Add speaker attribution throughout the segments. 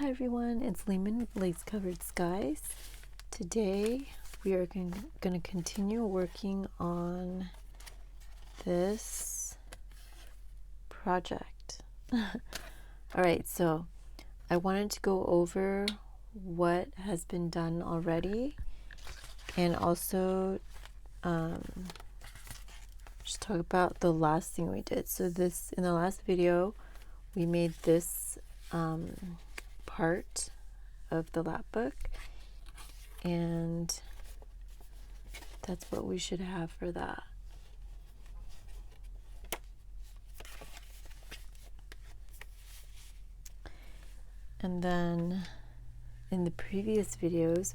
Speaker 1: Hi everyone, it's Lehman with Lace Covered Skies. Today we are going to continue working on this project. Alright, so I wanted to go over what has been done already and also just talk about the last thing we did. So in the last video we made this part of the Lapbook, and that's what we should have for that. And then in the previous videos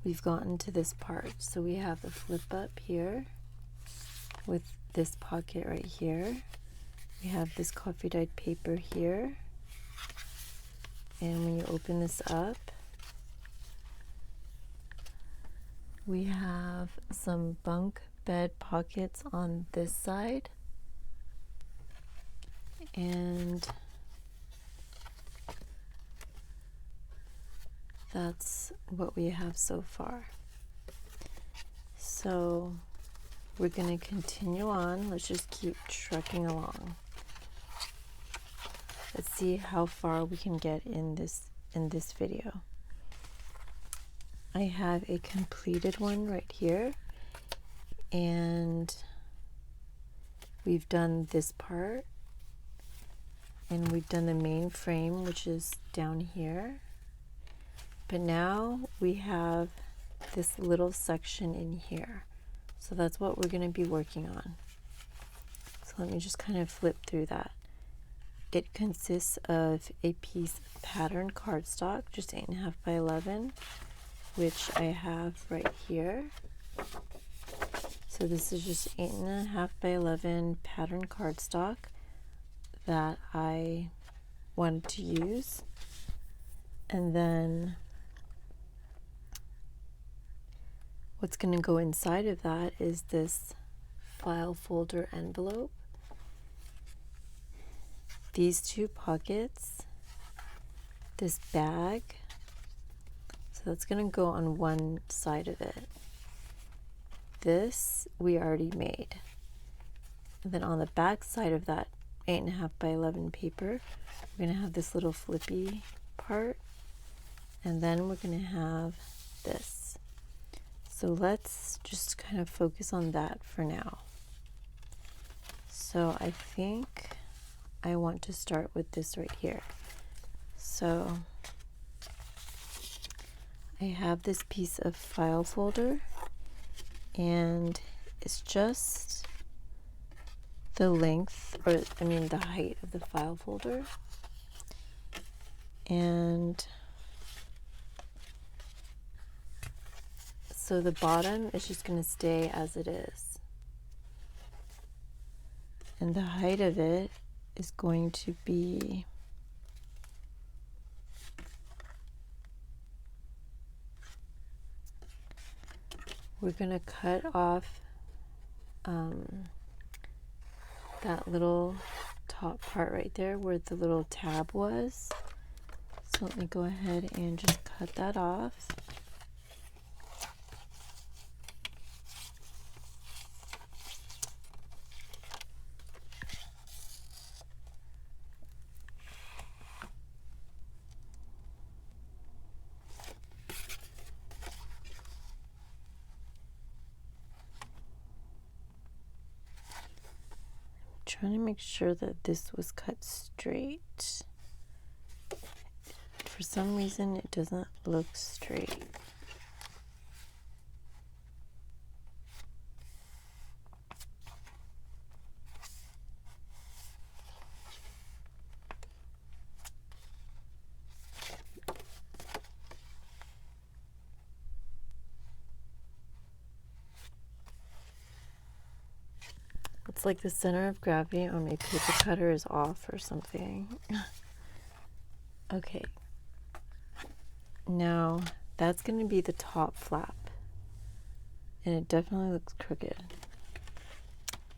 Speaker 1: we've gotten to this part. So we have the flip up here with this pocket right here. We have this coffee dyed paper here. And when you open this up, we have some bunk bed pockets on this side. And that's what we have so far. So we're going to continue on. Let's just keep trucking along. Let's see how far we can get in this video. I have a completed one right here, and we've done this part, and we've done the main frame, which is down here. But now we have this little section in here. So that's what we're going to be working on. So let me just kind of flip through that. It consists of a piece of pattern cardstock, just 8.5 by 11, which I have right here. So this is just 8.5 by 11 pattern cardstock that I wanted to use. And then what's going to go inside of that is this file folder envelope, these two pockets, this bag. So that's going to go on one side of it. This we already made. And then on the back side of that 8.5 by 11 paper, we're going to have this little flippy part. And then we're going to have this. So let's just kind of focus on that for now. So I think I want to start with this right here. So I have this piece of file folder, and it's just the length, or I mean the height of the file folder. And so the bottom is just going to stay as it is. And the height of it is going to be we're going to cut off that little top part right there where the little tab was. So let me go ahead and just cut that off. Trying to make sure that this was cut straight. For some reason it doesn't look straight. It's like the center of gravity on my paper cutter is off or something. Okay. Now that's going to be the top flap. And it definitely looks crooked.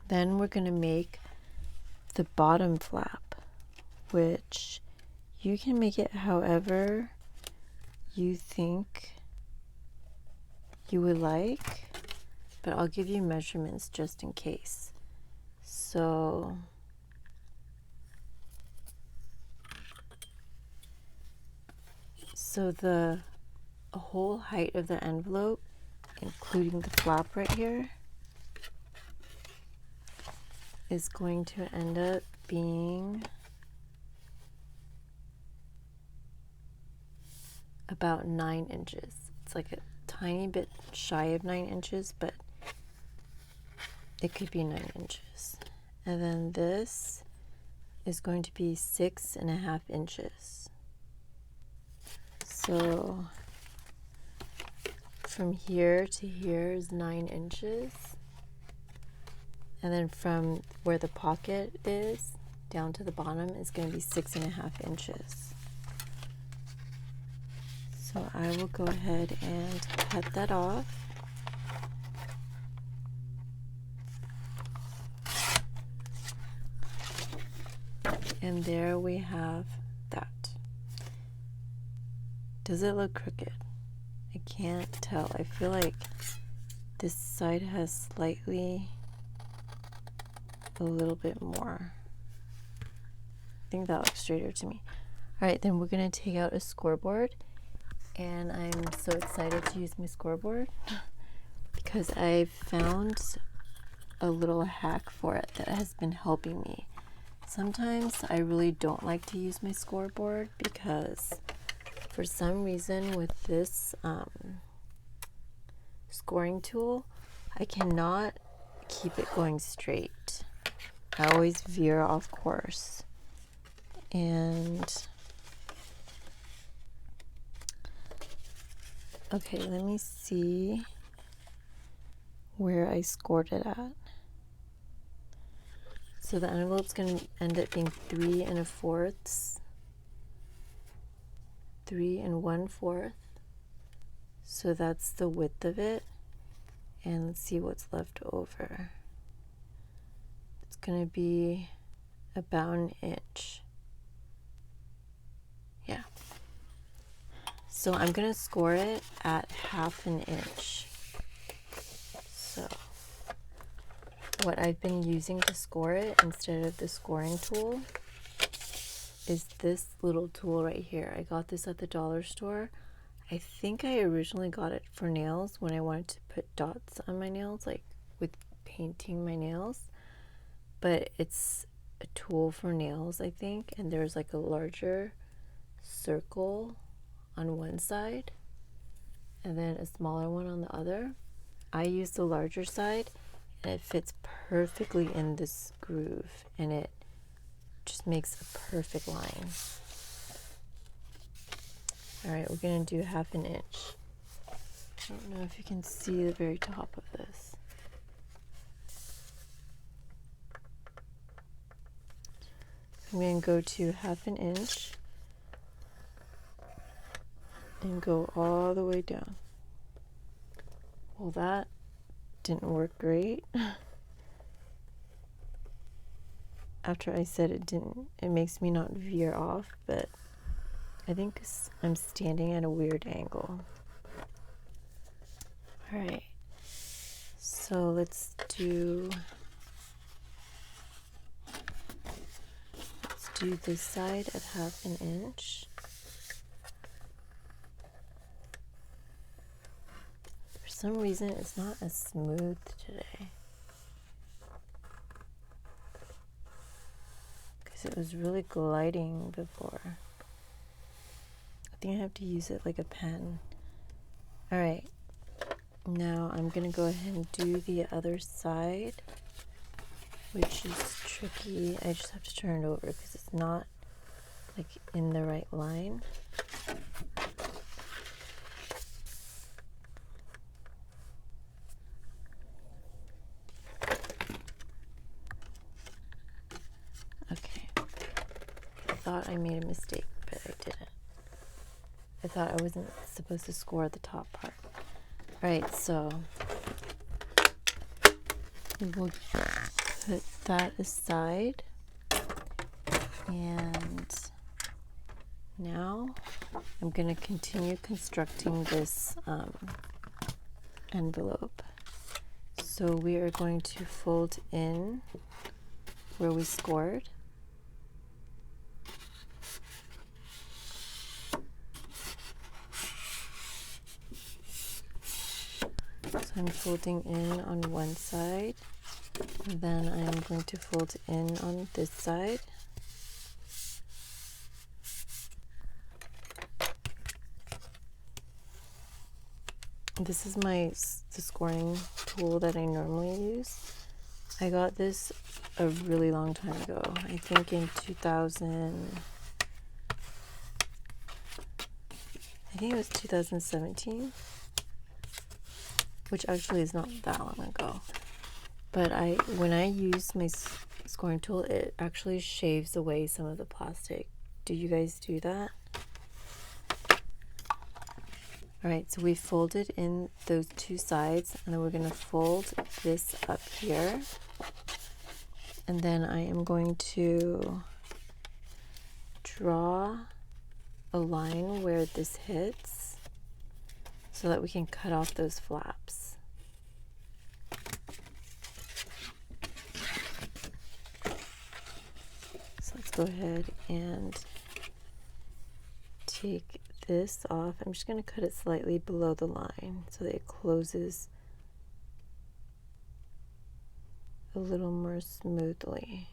Speaker 1: Then we're going to make the bottom flap, which you can make it however you think you would like, but I'll give you measurements just in case. So the whole height of the envelope, including the flap right here, is going to end up being about 9 inches. It's like a tiny bit shy of 9 inches, but it could be 9 inches. And then this is going to be 6.5 inches. So from here to here is 9 inches. And then from where the pocket is down to the bottom is going to be 6.5 inches. So I will go ahead and cut that off. And there we have that. Does it look crooked? I can't tell. I feel like this side has slightly a little bit more. I think that looks straighter to me. All right, then we're gonna take out a scoreboard, and I'm so excited to use my scoreboard because I've found a little hack for it that has been helping me. Sometimes I really don't like to use my scoreboard because for some reason with this scoring tool, I cannot keep it going straight. I always veer off course. And okay, let me see where I scored it at. So the envelope's going to end up being 3 1/4, 3 1/4. So that's the width of it. And let's see what's left over. It's going to be about 1 inch. Yeah. So I'm going to score it at 1/2 inch. So what I've been using to score it instead of the scoring tool is this little tool right here. I got this at the dollar store. I think I originally got it for nails when I wanted to put dots on my nails, like with painting my nails. But it's a tool for nails, I think, and there's like a larger circle on one side and then a smaller one on the other. I use the larger side, and it fits perfectly in this groove, and it just makes a perfect line. All right, we're gonna do 1/2 inch. I don't know if you can see the very top of this. I'm gonna go to 1/2 inch and go all the way down. Well, that didn't work great. After I said it didn't, it makes me not veer off, but I think I'm standing at a weird angle. All right, so let's do this side at 1/2 inch. For some reason, it's not as smooth today, because it was really gliding before. I think I have to use it like a pen. All right, now I'm gonna go ahead and do the other side, which is tricky. I just have to turn it over because it's not like in the right line. Okay, I thought I made a mistake, but I didn't. I thought I wasn't supposed to score the top part. All right, so we'll put that aside, and Now I'm going to continue constructing this envelope. So we are going to fold in where we scored. So I'm folding in on one side, and then I am going to fold in on this side. This is the scoring tool that I normally use. I got this a really long time ago. I think in 2017, which actually is not that long ago. But when I use my scoring tool, it actually shaves away some of the plastic. Do you guys do that? Alright, so we folded in those two sides, and then we're going to fold this up here. And then I am going to draw a line where this hits so that we can cut off those flaps. So let's go ahead and take this off. I'm just going to cut it slightly below the line so that it closes a little more smoothly.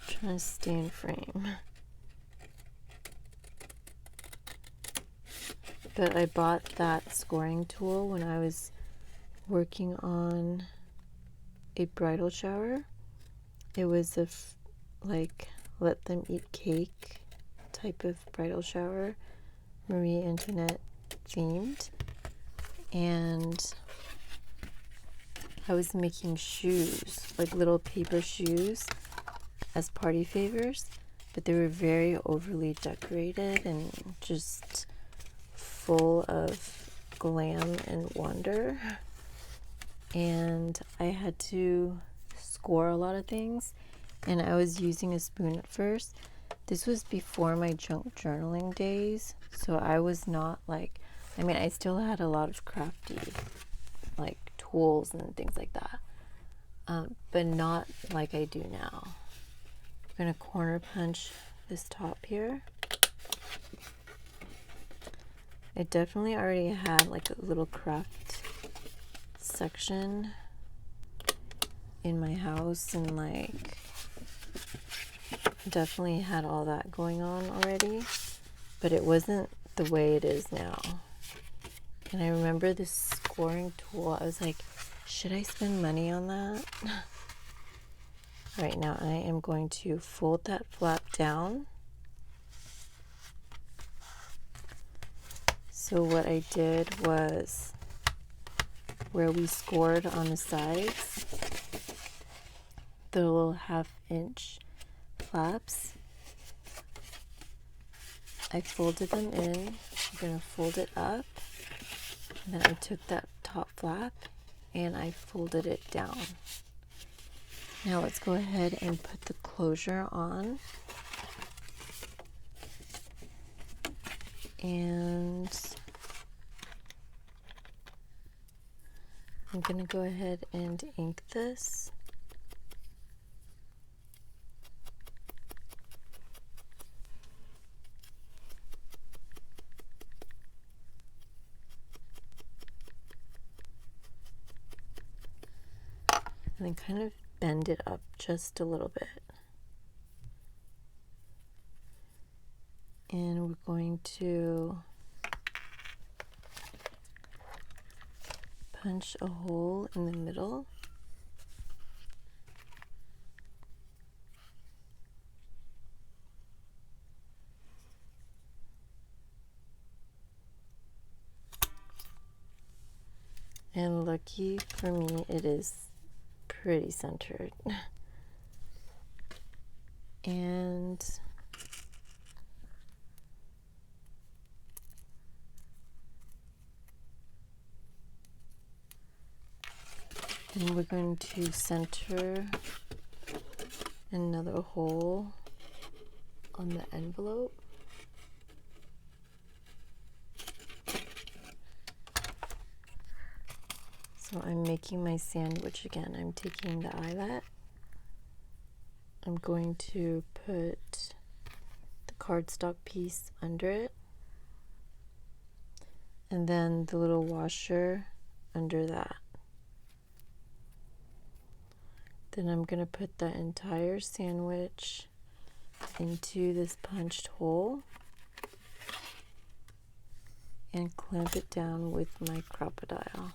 Speaker 1: Trying to stay in frame. But I bought that scoring tool when I was working on a bridal shower. It was a let them eat cake type of bridal shower, Marie Antoinette themed. And I was making shoes, like little paper shoes as party favors, but they were very overly decorated and just full of glam and wonder. And I had to score a lot of things, and I was using a spoon at first. This was before my junk journaling days, so I was not I still had a lot of crafty tools and things like that, but not like I do now. I'm going to corner punch this top here. I definitely already had a little craft section in my house, and definitely had all that going on already, but it wasn't the way it is now. And I remember this scoring tool, I was like, should I spend money on that? Right now I am going to fold that flap down. So what I did was, where we scored on the sides, the little 1/2 inch flaps, I folded them in. I'm going to fold it up, and then I took that top flap and I folded it down. Now let's go ahead and put the closure on. And I'm going to go ahead and ink this. And then kind of bend it up just a little bit. And we're going to punch a hole in the middle. And lucky for me, it is pretty centered. And And we're going to center another hole on the envelope. So I'm making my sandwich again. I'm taking the eyelet. I'm going to put the cardstock piece under it, and then the little washer under that. Then I'm going to put the entire sandwich into this punched hole and clamp it down with my crocodile.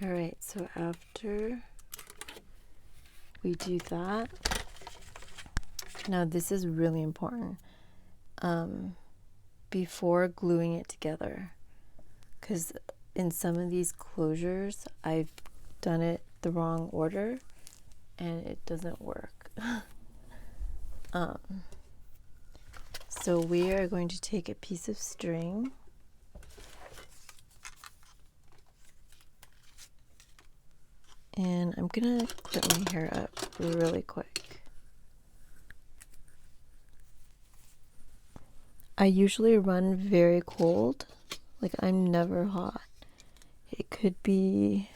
Speaker 1: Alright, so after we do that, now this is really important, before gluing it together, because in some of these closures I've done it the wrong order and it doesn't work. So we are going to take a piece of string and I'm gonna clip my hair up really quick. I usually run very cold, like I'm never hot. It could be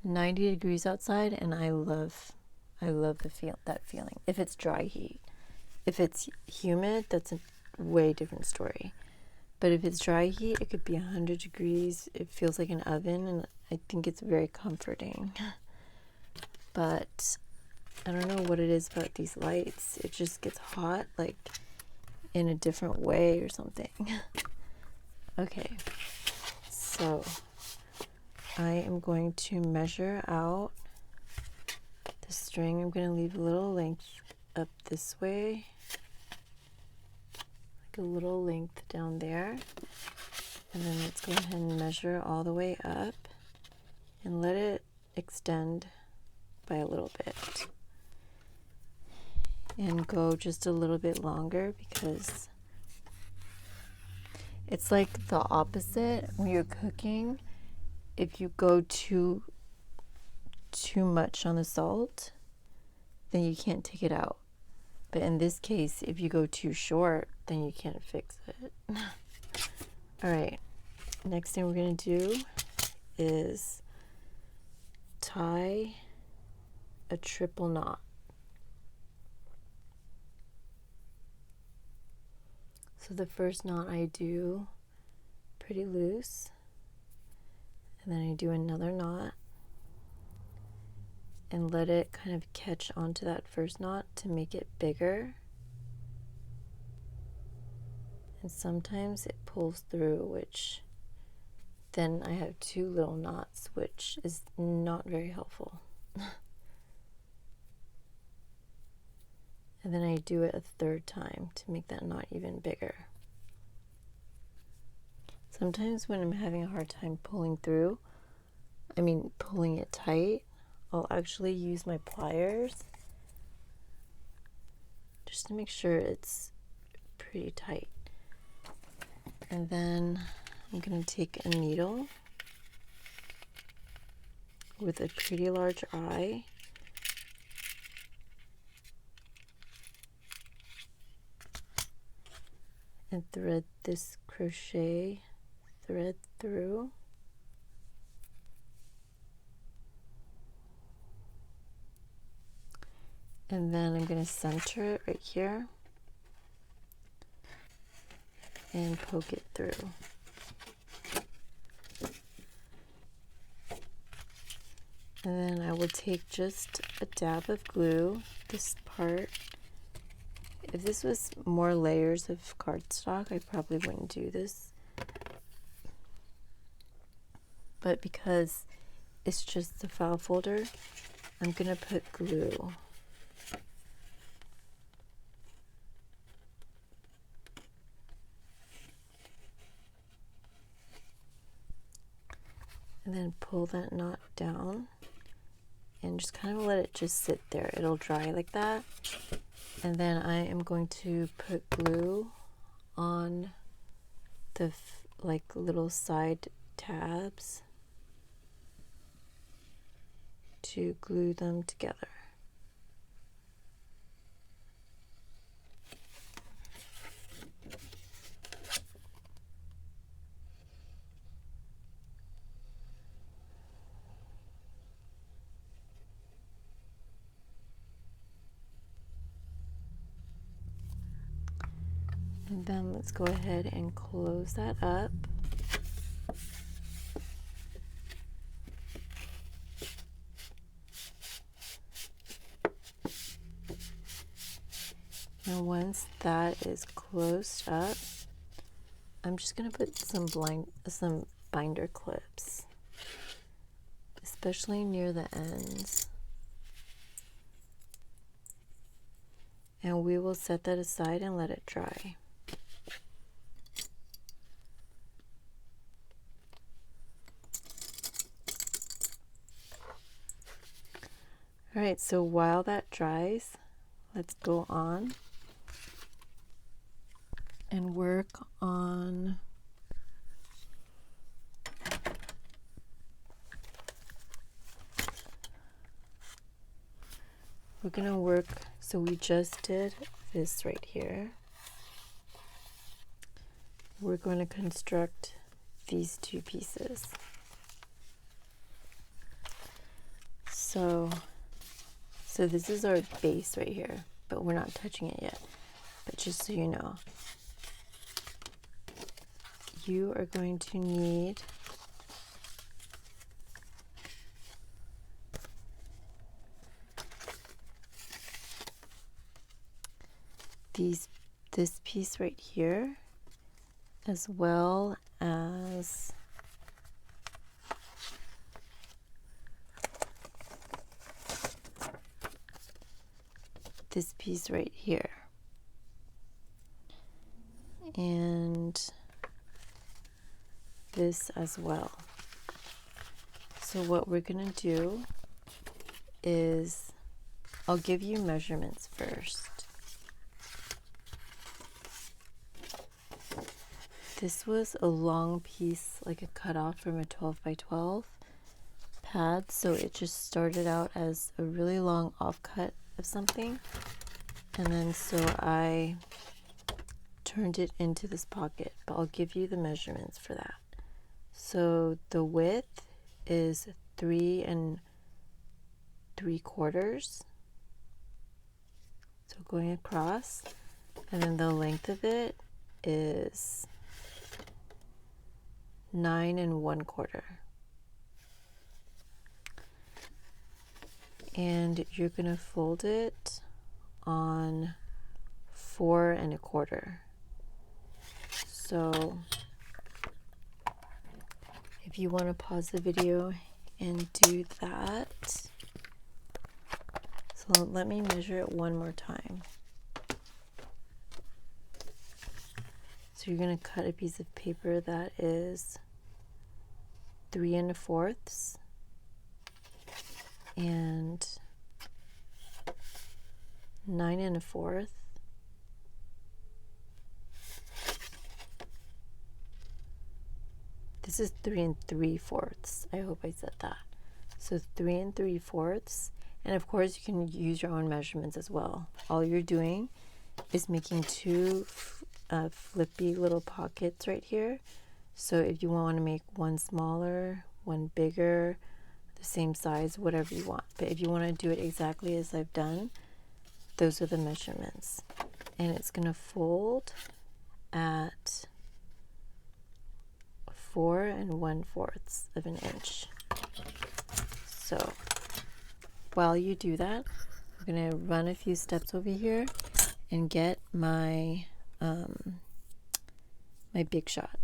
Speaker 1: 90 degrees outside and I love that feeling. If it's dry heat. If it's humid, that's a way different story. But if it's dry heat, it could be 100 degrees. It feels like an oven, and I think it's very comforting. But I don't know what it is about these lights. It just gets hot, like in a different way or something. Okay, so I am going to measure out the string. I'm going to leave a little length up this way, like a little length down there, and then let's go ahead and measure all the way up and let it extend by a little bit and go just a little bit longer, because it's like the opposite when you're cooking. If you go too much on the salt, then you can't take it out. But in this case, if you go too short, then you can't fix it. All right, next thing we're going to do is tie a triple knot. So the first knot I do pretty loose, and then I do another knot and let it kind of catch onto that first knot to make it bigger. And sometimes it pulls through, which then I have two little knots, which is not very helpful. And then I do it a third time to make that knot even bigger. Sometimes when I'm having a hard time pulling through, pulling it tight, I'll actually use my pliers just to make sure it's pretty tight. And then I'm going to take a needle with a pretty large eye and thread this crochet thread through. And then I'm going to center it right here and poke it through. And then I will take just a dab of glue, this part. If this was more layers of cardstock, I probably wouldn't do this. But because it's just the file folder, I'm going to put glue. And then pull that knot down and just kind of let it just sit there. It'll dry like that. And then I am going to put glue on the like little side tabs to glue them together. And then let's go ahead and close that up. And once that is closed up, I'm just going to put some binder clips, especially near the ends. And we will set that aside and let it dry. All right, so while that dries, let's go on and work on we're gonna work, so we just did this right here. We're going to construct these two pieces. So this is our base right here, but we're not touching it yet. But just so you know, you are going to need this piece right here, as well as this piece right here, and this as well. So what we're gonna do is, I'll give you measurements first. This was a long piece, like a cutoff from a 12 by 12 pad, so it just started out as a really long offcut of something, and then so I turned it into this pocket, but I'll give you the measurements for that. So the width is 3 3/4, so going across, and then the length of it is 9 1/4. And you're gonna fold it on 4 1/4. So if you want to pause the video and do that, so let me measure it one more time. So you're going to cut a piece of paper that is 3 1/4 and 9 1/4. This is 3 3/4. I hope I said that. So 3 3/4, and of course you can use your own measurements as well. All you're doing is making two flippy little pockets right here. So if you want to make one smaller, one bigger, the same size, whatever you want. But if you want to do it exactly as I've done, those are the measurements. And it's going to fold at 4 1/4 of an inch. So while you do that, I'm going to run a few steps over here and get my my big shot.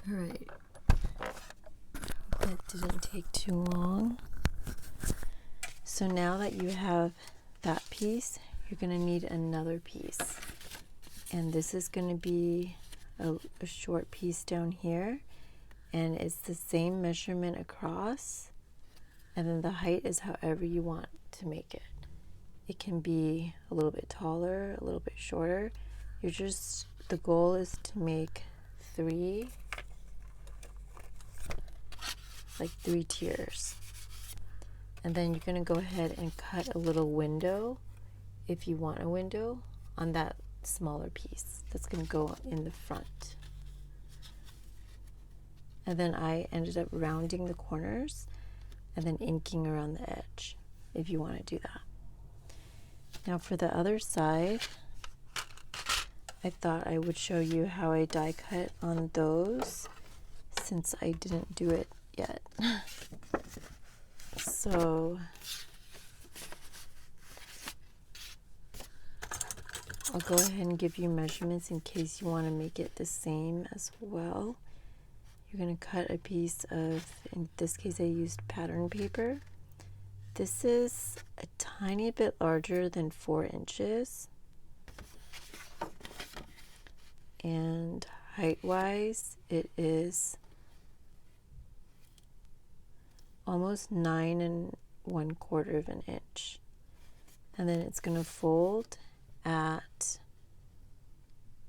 Speaker 1: All right. That didn't take too long. So now that you have that piece, you're going to need another piece. And this is going to be a short piece down here. And it's the same measurement across. And then the height is however you want to make it. It can be a little bit taller, a little bit shorter. The goal is to make three tiers. And then you're going to go ahead and cut a little window, if you want a window, on that smaller piece. That's going to go in the front. And then I ended up rounding the corners and then inking around the edge, if you want to do that. Now for the other side, I thought I would show you how I die cut on those, since I didn't do it yet. So I'll go ahead and give you measurements in case you want to make it the same as well. You're going to cut a piece of, in this case I used pattern paper. This is a tiny bit larger than 4 inches. And height-wise, it is almost 9 1/4 of an inch. And then it's going to fold at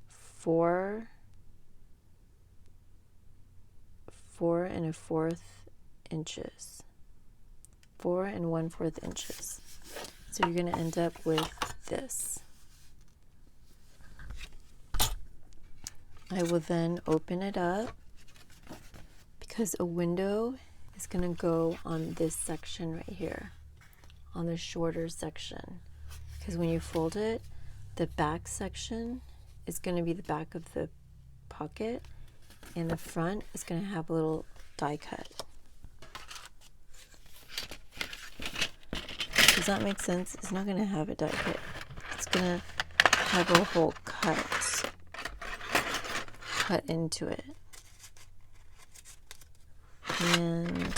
Speaker 1: 4 1/4 inches. 4 1/4 inches. So you're going to end up with this. I will then open it up because a window is going to go on this section right here, on the shorter section. Because when you fold it, the back section is going to be the back of the pocket, and the front is going to have a little die cut. Does that make sense? It's not going to have a die cut. It's going to have a whole cut into it. And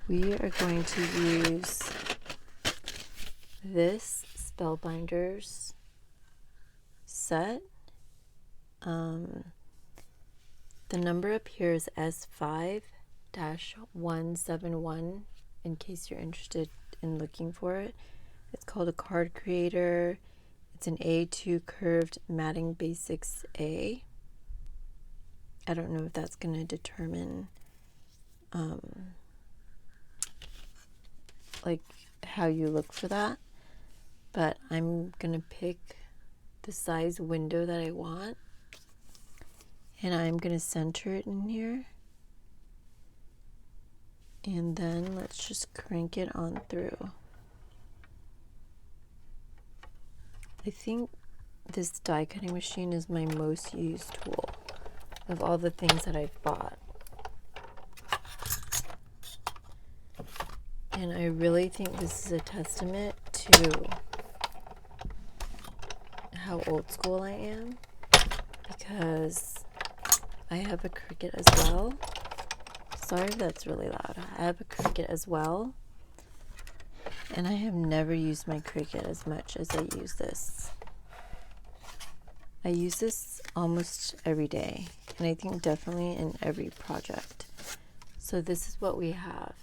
Speaker 1: we are going to use this Spellbinders set. The number up here is S5-171 in case you're interested in looking for it. It's called a card creator. It's an A2 curved matting basics A. I don't know if that's going to determine like how you look for that, but I'm going to pick the size window that I want, and I'm going to center it in here, and then let's just crank it on through. I think this die cutting machine is my most used tool of all the things that I've bought. And I really think this is a testament to how old school I am, because I have a Cricut as well. Sorry if that's really loud. I have a Cricut as well, and I have never used my Cricut as much as I use this. I use this almost every day, and I think definitely in every project. So this is what we have.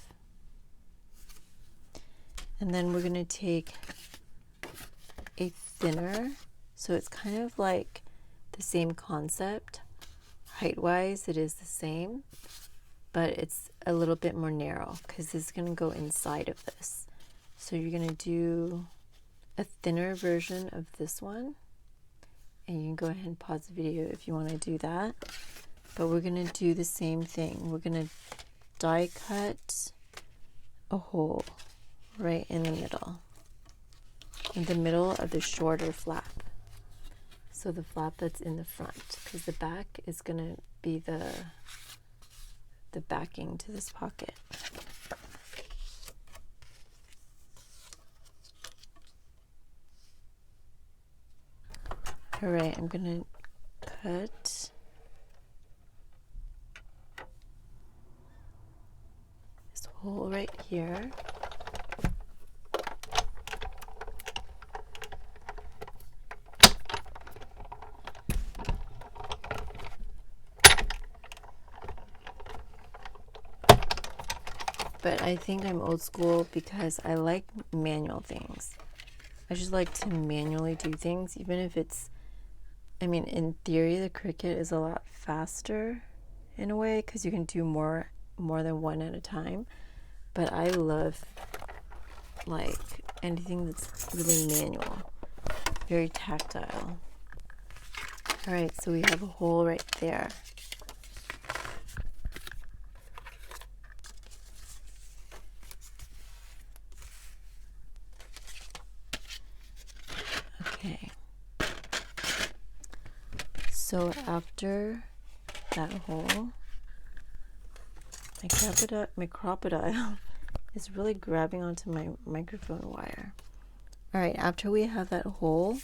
Speaker 1: And then we're going to take a thinner, so it's kind of like the same concept. Height-wise, it is the same, but it's a little bit more narrow because this is going to go inside of this. So you're going to do a thinner version of this one, and you can go ahead and pause the video if you want to do that. But we're going to do the same thing. We're going to die cut a hole right in the middle of the shorter flap. So the flap that's in the front, because the back is going to be the backing to this pocket. All right, I'm going to cut hole right here. But I think I'm old school because I like manual things. I just like to manually do things, even if it's, I mean, in theory, the Cricut is a lot faster in a way because you can do more than one at a time. But I love like anything that's really manual, very tactile. All right, so we have a hole right there. Okay. So after that hole, my crocodile is really grabbing onto my microphone wire. All right, after we have that hole,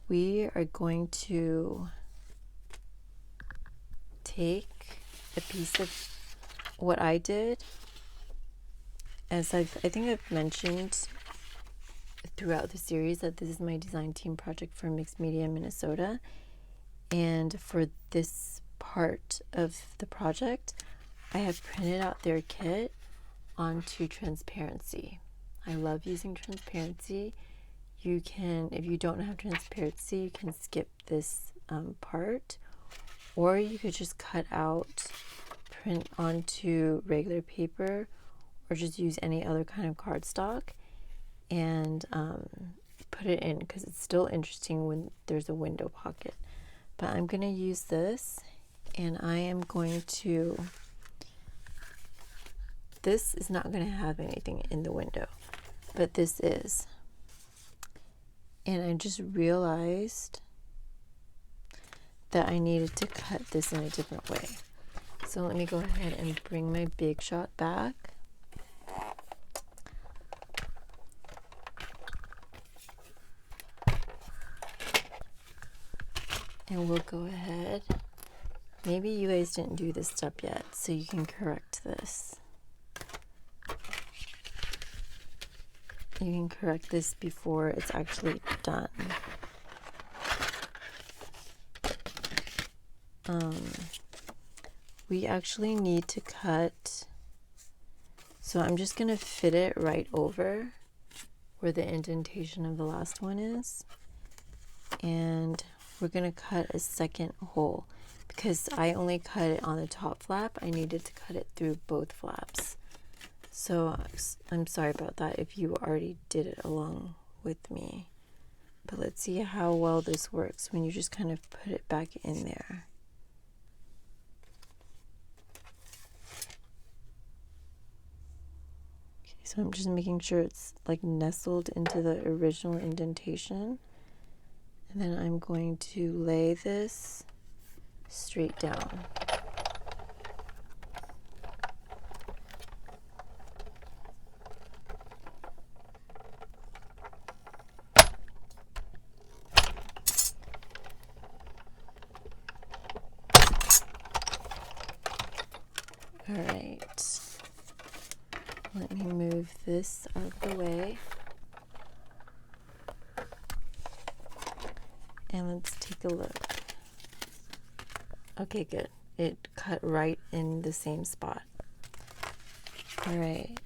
Speaker 1: we are going to take a piece of what I did. As I think I've mentioned throughout the series that this is my design team project for Mixed Media Minnesota. And for this part of the project, I have printed out their kit onto transparency. I love using transparency. You can, if you don't have transparency, you can skip this part, or you could just cut out, print onto regular paper, or just use any other kind of cardstock and put it in, because it's still interesting when there's a window pocket. But I'm going to use this, and I am going to, this is not going to have anything in the window, but this is. And I just realized that I needed to cut this in a different way. So let me go ahead and bring my Big Shot back. And we'll go ahead. Maybe you guys didn't do this step yet, so you can correct this. You can correct this before it's actually done. We actually need to cut, so I'm just going to fit it right over where the indentation of the last one is. And we're going to cut a second hole. Because I only cut it on the top flap, I needed to cut it through both flaps. So I'm sorry about that if you already did it along with me. But let's see how well this works when you just kind of put it back in there. Okay, so I'm just making sure it's like nestled into the original indentation. And then I'm going to lay this straight down. All right, let me move this out of the way. And let's take a look. Okay, good. It cut right in the same spot. All right.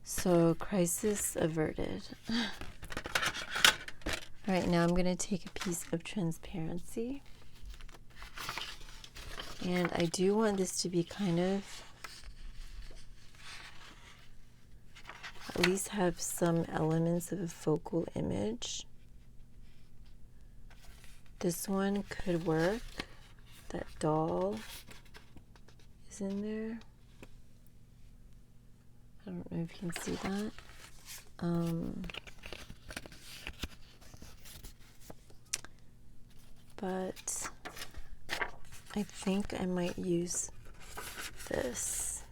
Speaker 1: So, crisis averted. All right, now I'm going to take a piece of transparency. And I do want this to be kind of, at least have some elements of a focal image. This one could work. That doll is in there. I don't know if you can see that. But I think I might use this.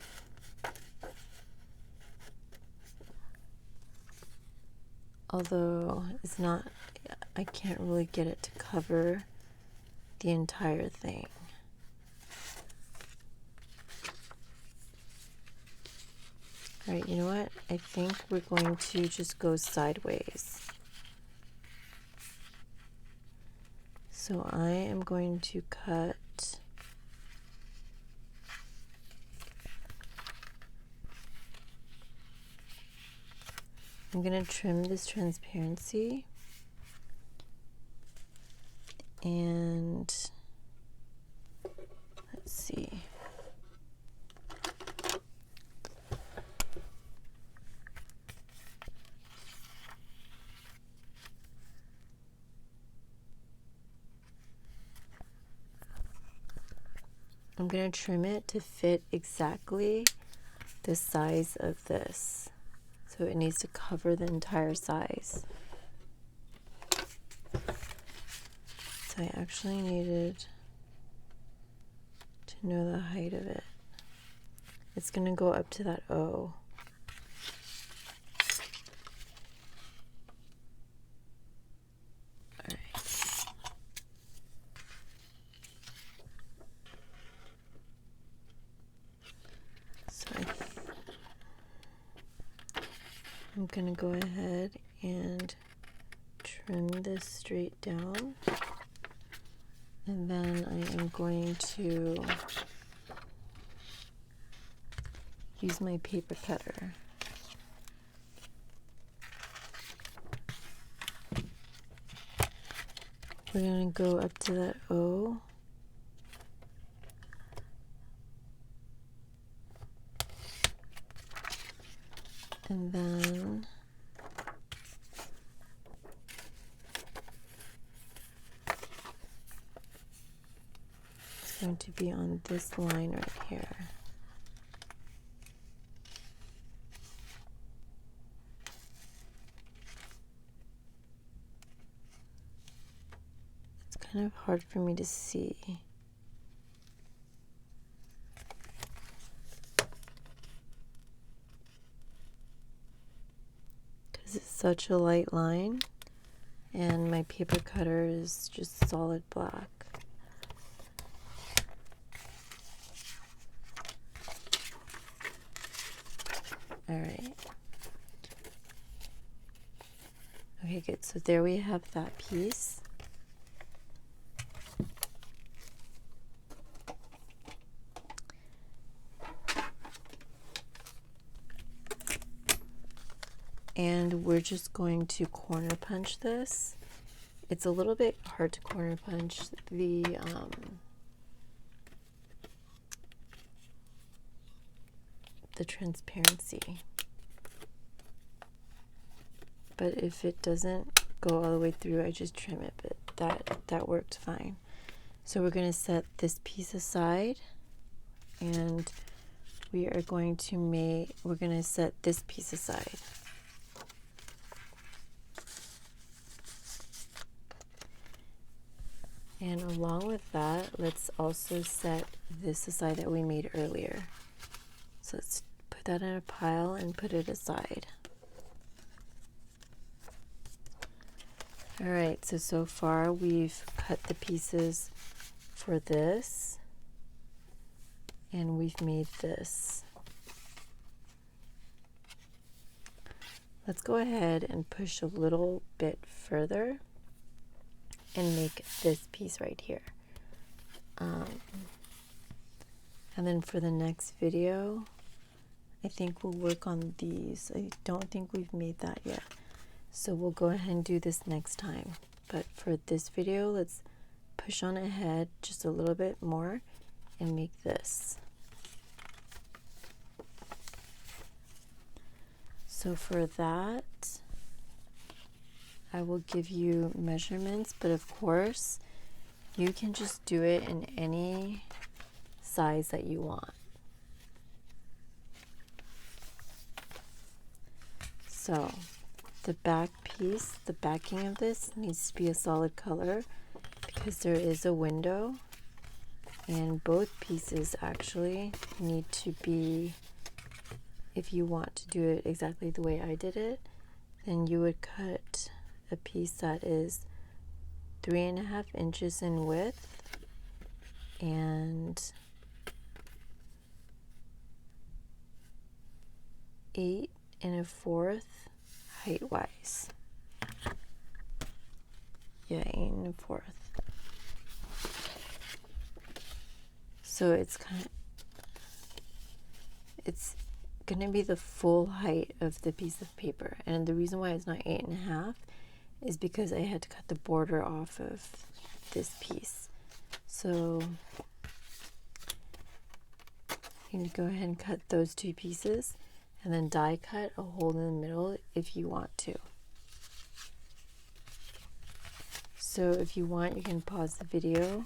Speaker 1: Although it's not, I can't really get it to cover the entire thing. All right, you know what? I think we're going to just go sideways. So I am going to cut I'm going to trim this transparency and let's see. I'm going to trim it to fit exactly the size of this. So it needs to cover the entire size. So I actually needed to know the height of it. It's going to go up to that O. I'm going to go ahead and trim this straight down, and then I am going to use my paper cutter. We're going to go up to that O. And then it's going to be on this line right here. It's kind of hard for me to see. It's such a light line, and my paper cutter is just solid black. All right. Okay, good. So there we have that piece. And we're just going to corner punch this. It's a little bit hard to corner punch the transparency. But if it doesn't go all the way through, I just trim it, but that worked fine. So we're going to set this piece aside, and we are going to set this piece aside. And along with that, let's also set this aside that we made earlier. So let's put that in a pile and put it aside. All right, so far we've cut the pieces for this, and we've made this. Let's go ahead and push a little bit further and make this piece right here. And then for the next video, I think we'll work on these. I don't think we've made that yet. So we'll go ahead and do this next time. But for this video, let's push on ahead just a little bit more and make this. So for that, I will give you measurements, but of course, you can just do it in any size that you want. So the back piece, the backing of this needs to be a solid color because there is a window, and both pieces actually need to be, if you want to do it exactly the way I did it, then you would cut a piece that is 3.5 inches in width and 8 1/4 height-wise. Yeah, 8 1/4. So it's gonna be the full height of the piece of paper. And the reason why it's not 8 1/2 is because I had to cut the border off of this piece. So you can go ahead and cut those 2 pieces and then die cut a hole in the middle if you want to. So if you want, you can pause the video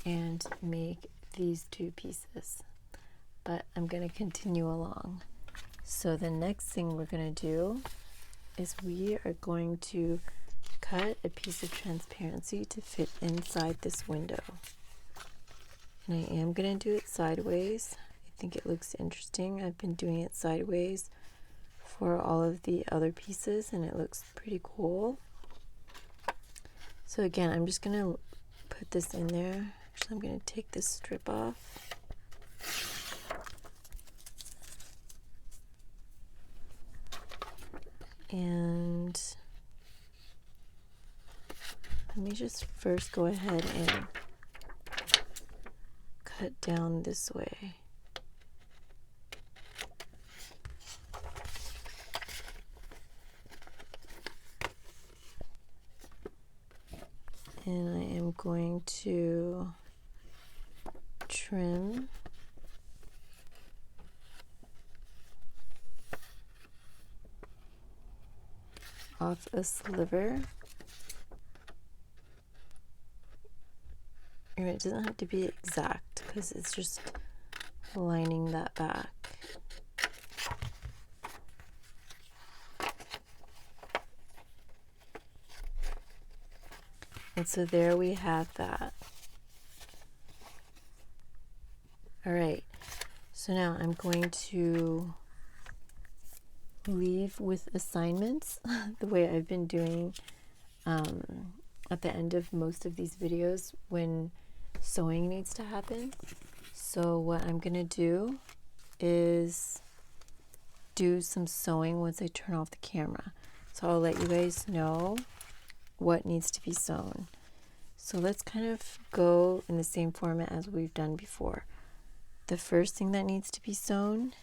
Speaker 1: and make these 2 pieces. But I'm going to continue along. So the next thing we're going to do is we are going to cut a piece of transparency to fit inside this window. And I am going to do it sideways. I think it looks interesting. I've been doing it sideways for all of the other pieces and it looks pretty cool. So again, I'm just going to put this in there. Actually, I'm going to take this strip off. And let me just first go ahead and cut down this way. And I am going to trim off a sliver. And it doesn't have to be exact because it's just lining that back. And so there we have that. All right, so now I'm going to leave with assignments the way I've been doing at the end of most of these videos when sewing needs to happen. So what I'm gonna do is do some sewing once I turn off the camera. So I'll let you guys know what needs to be sewn. So let's kind of go in the same format as we've done before. The first thing that needs to be sewn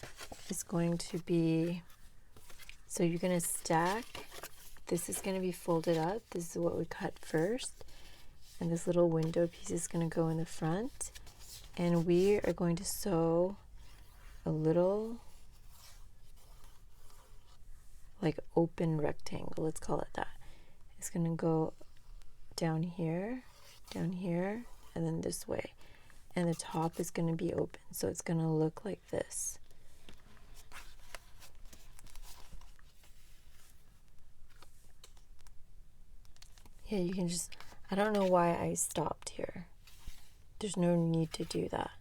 Speaker 1: is going to be, so you're going to stack, this is going to be folded up, this is what we cut first, and this little window piece is going to go in the front, and we are going to sew a little like open rectangle, let's call it that. It's going to go down here, and then this way. And the top is going to be open, so it's going to look like this. Yeah, you can just, I don't know why I stopped here. There's no need to do that.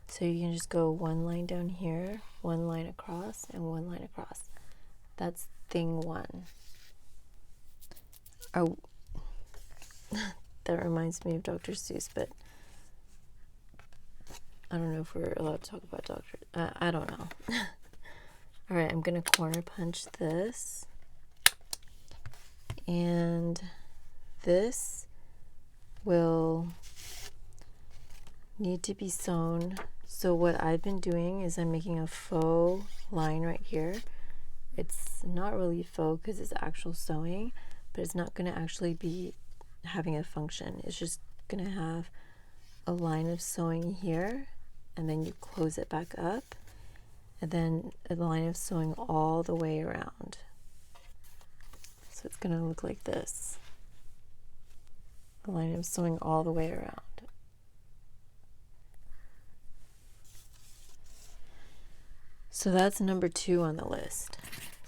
Speaker 1: So you can just go one line down here, one line across, and one line across. That's thing one. Oh, that reminds me of Dr. Seuss, but I don't know if we're allowed to talk about Dr. I don't know. All right, I'm going to corner punch this. And this will need to be sewn. So what I've been doing is I'm making a faux line right here. It's not really faux because it's actual sewing, but it's not going to actually be having a function. It's just going to have a line of sewing here, and then you close it back up, and then a line of sewing all the way around. So it's going to look like this. A line of sewing all the way around. So that's number 2 on the list.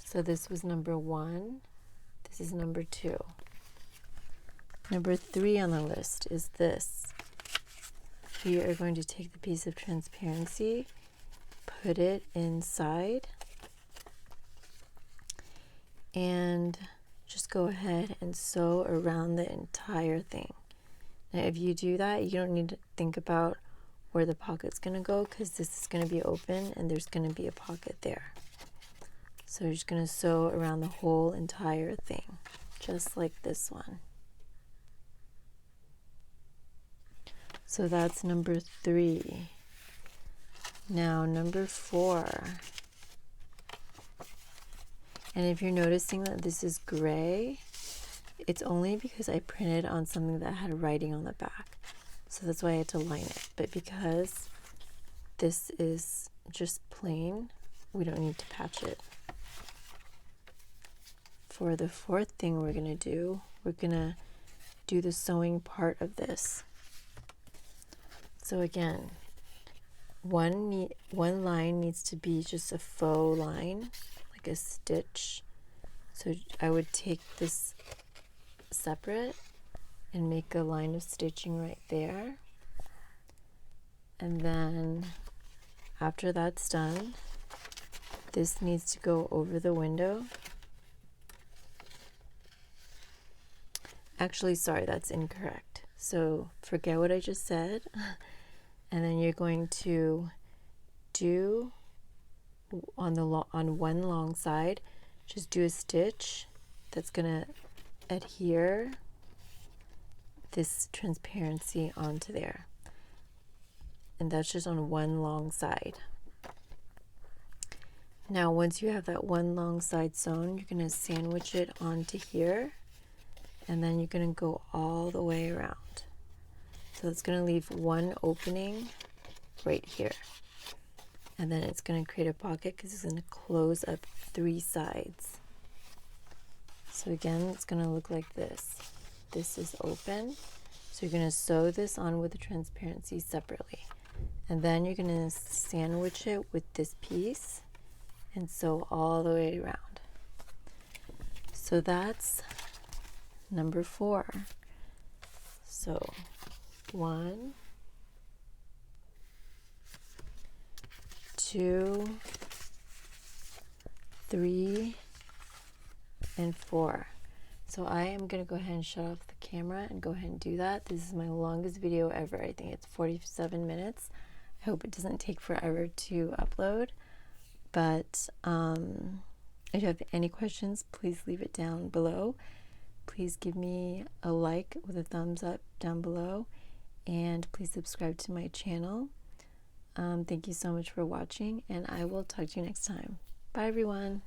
Speaker 1: So this was number 1. This is number 2. Number 3 on the list is this. We are going to take the piece of transparency, put it inside, and just go ahead and sew around the entire thing. Now if you do that, you don't need to think about where the pocket's going to go because this is going to be open and there's going to be a pocket there. So you're just going to sew around the whole entire thing, just like this one. So that's number 3. Now number 4. And if you're noticing that this is gray, it's only because I printed on something that had writing on the back. So that's why I had to line it. But because this is just plain, we don't need to patch it. For the 4th thing we're going to do, we're going to do the sewing part of this. So again, one line needs to be just a faux line, like a stitch. So I would take this separate and make a line of stitching right there. And then after that's done, this needs to go over the window. Actually, sorry, that's incorrect. So forget what I just said. And then you're going to do on one long side, just do a stitch that's going to adhere this transparency onto there. And that's just on one long side. Now once you have that one long side sewn, you're going to sandwich it onto here, and then you're going to go all the way around. So it's going to leave one opening right here, and then it's going to create a pocket because it's going to close up 3 sides. So again, it's going to look like this. This is open, so you're going to sew this on with the transparency separately, and then you're going to sandwich it with this piece and sew all the way around. So that's number 4. So 1, 2, 3, and 4. So I am going to go ahead and shut off the camera and go ahead and do that. This is my longest video ever. I think it's 47 minutes. I hope it doesn't take forever to upload. But if you have any questions, please leave it down below. Please give me a like with a thumbs up down below, and please subscribe to my channel. Thank you so much for watching, and I will talk to you next time. Bye everyone.